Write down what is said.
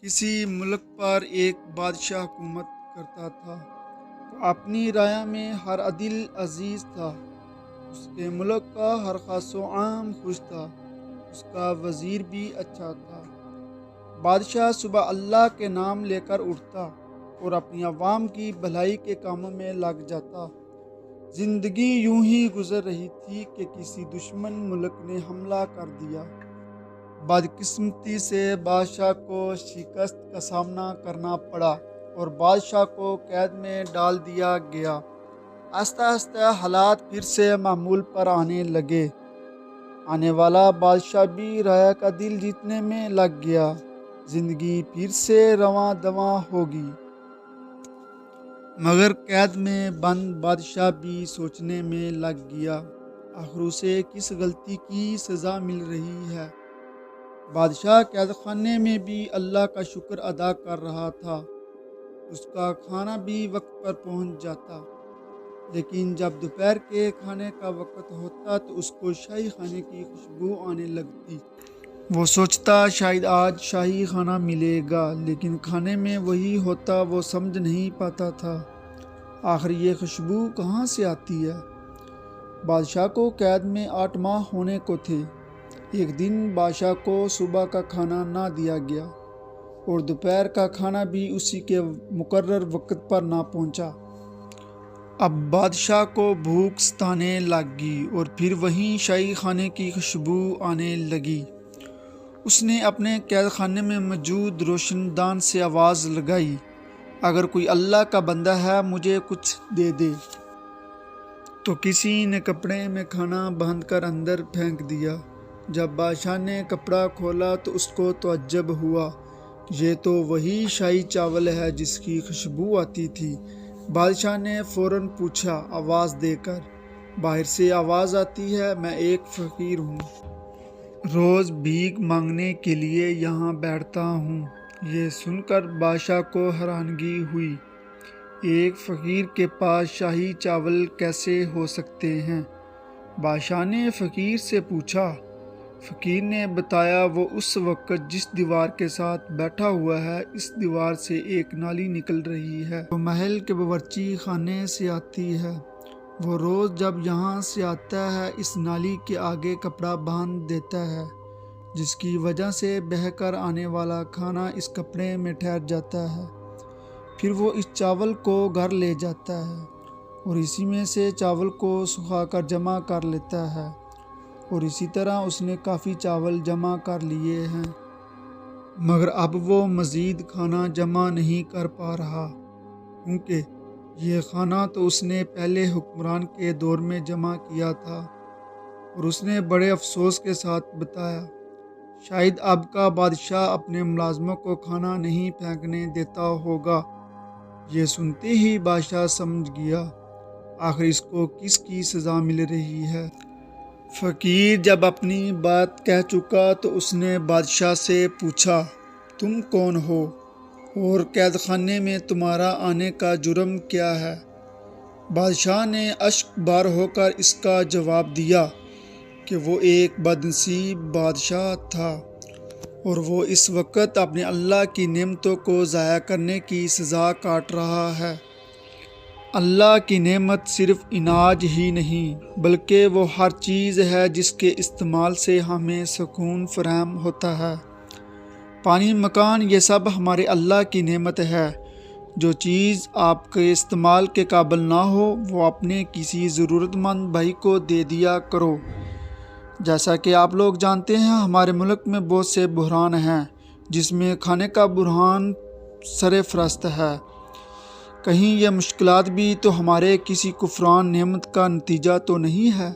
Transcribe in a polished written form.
کسی ملک پر ایک بادشاہ حکومت کرتا تھا۔ وہ اپنی رعایا میں ہر عدل عزیز تھا۔ اس کے ملک کا ہر خاص و عام خوش تھا۔ اس کا وزیر بھی اچھا تھا۔ بادشاہ صبح اللہ کے نام لے کر اٹھتا اور اپنی عوام کی بھلائی کے کاموں میں لگ جاتا۔ زندگی یوں ہی گزر رہی تھی کہ کسی دشمن ملک نے حملہ کر دیا۔ بدقسمتی سے بادشاہ کو شکست کا سامنا کرنا پڑا اور بادشاہ کو قید میں ڈال دیا گیا۔ آہستہ آہستہ حالات پھر سے معمول پر آنے لگے۔ آنے والا بادشاہ بھی رعایا کا دل جیتنے میں لگ گیا۔ زندگی پھر سے رواں دواں ہوگی۔ مگر قید میں بند بادشاہ بھی سوچنے میں لگ گیا، آخر اسے کس غلطی کی سزا مل رہی ہے۔ بادشاہ قید خانے میں بھی اللہ کا شکر ادا کر رہا تھا۔ اس کا کھانا بھی وقت پر پہنچ جاتا، لیکن جب دوپہر کے کھانے کا وقت ہوتا تو اس کو شاہی کھانے کی خوشبو آنے لگتی۔ وہ سوچتا شاید آج شاہی کھانا ملے گا، لیکن کھانے میں وہی ہوتا وہ سمجھ نہیں پاتا تھا۔ آخر یہ خوشبو کہاں سے آتی ہے؟ بادشاہ کو قید میں 8 ماہ ہونے کو تھے۔ ایک دن بادشاہ کو صبح کا کھانا نہ دیا گیا اور دوپہر کا کھانا بھی اسی کے مقرر وقت پر نہ پہنچا۔ اب بادشاہ کو بھوک ستانے لگی اور پھر وہیں شاہی کھانے کی خوشبو آنے لگی۔ اس نے اپنے قید خانے میں موجود روشن دان سے آواز لگائی، اگر کوئی اللہ کا بندہ ہے مجھے کچھ دے دے۔ تو کسی نے کپڑے میں کھانا باندھ کر اندر پھینک دیا۔ جب بادشاہ نے کپڑا کھولا تو اس کو تعجب ہوا، یہ تو وہی شاہی چاول ہے جس کی خوشبو آتی تھی۔ بادشاہ نے فوراً پوچھا آواز دے کر، باہر سے آواز آتی ہے، میں ایک فقیر ہوں، روز بھیک مانگنے کے لیے یہاں بیٹھتا ہوں۔ یہ سن کر بادشاہ کو حیرانگی ہوئی، ایک فقیر کے پاس شاہی چاول کیسے ہو سکتے ہیں؟ بادشاہ نے فقیر سے پوچھا۔ فقیر نے بتایا وہ اس وقت جس دیوار کے ساتھ بیٹھا ہوا ہے، اس دیوار سے ایک نالی نکل رہی ہے جو محل کے باورچی خانے سے آتی ہے۔ وہ روز جب یہاں سے آتا ہے اس نالی کے آگے کپڑا باندھ دیتا ہے، جس کی وجہ سے بہہ کر آنے والا کھانا اس کپڑے میں ٹھہر جاتا ہے۔ پھر وہ اس چاول کو گھر لے جاتا ہے اور اسی میں سے چاول کو سکھا کر جمع کر لیتا ہے، اور اسی طرح اس نے کافی چاول جمع کر لیے ہیں۔ مگر اب وہ مزید کھانا جمع نہیں کر پا رہا، کیونکہ یہ کھانا تو اس نے پہلے حکمران کے دور میں جمع کیا تھا۔ اور اس نے بڑے افسوس کے ساتھ بتایا، شاید اب کا بادشاہ اپنے ملازموں کو کھانا نہیں پھینکنے دیتا ہوگا۔ یہ سنتے ہی بادشاہ سمجھ گیا، آخر اس کو کس کی سزا مل رہی ہے۔ فقیر جب اپنی بات کہہ چکا تو اس نے بادشاہ سے پوچھا، تم کون ہو اور قید خانے میں تمہارا آنے کا جرم کیا ہے؟ بادشاہ نے اشک بار ہو کر اس کا جواب دیا کہ وہ ایک بدنصیب بادشاہ تھا اور وہ اس وقت اپنے اللہ کی نعمتوں کو ضائع کرنے کی سزا کاٹ رہا ہے۔ اللہ کی نعمت صرف اناج ہی نہیں، بلکہ وہ ہر چیز ہے جس کے استعمال سے ہمیں سکون فراہم ہوتا ہے۔ پانی، مکان، یہ سب ہمارے اللہ کی نعمت ہے۔ جو چیز آپ کے استعمال کے قابل نہ ہو وہ اپنے کسی ضرورت مند بھائی کو دے دیا کرو۔ جیسا کہ آپ لوگ جانتے ہیں ہمارے ملک میں بہت سے بحران ہیں، جس میں کھانے کا بحران سر فہرست ہے۔ کہیں یہ مشکلات بھی تو ہمارے کسی کفران نعمت کا نتیجہ تو نہیں ہے؟